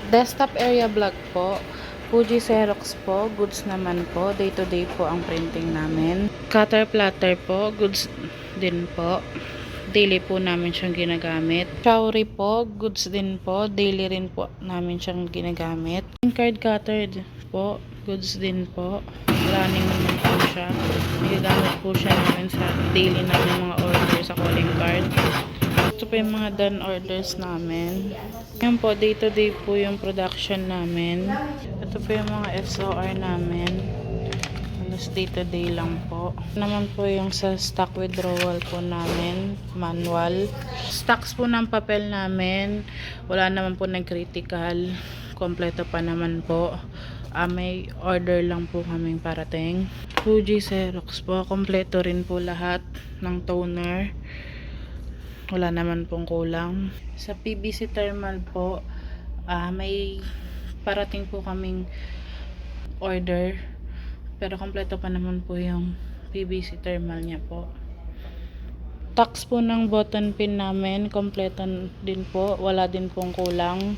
Desktop area vlog po. Fuji Xerox po, goods naman po. Day to day po ang printing namin. Cutter platter po, goods din po. Daily po namin siyang ginagamit. Showery po, goods din po. Daily rin po namin siyang ginagamit. Card cutter po, goods din po. Running naman po siya. Nagagamit po siya namin sa daily namin mga order sa calling card. Ito po yung mga done orders namin. Yan po, day to day po yung production namin. Ito po yung mga SOR namin. Halos day to day lang po. Naman po yung sa stock withdrawal po namin. Manual. Stocks po ng papel namin. Wala naman po nag-critical. Kompleto pa naman po. May order lang po kaming parating. Fuji Xerox po. Kompleto rin po lahat ng toner. Wala naman pong kulang. Sa PVC thermal po, may parating po kaming order. Pero kompleto pa naman po yung PVC thermal niya po. Tax po ng button pin namin, kompleto din po. Wala din pong kulang.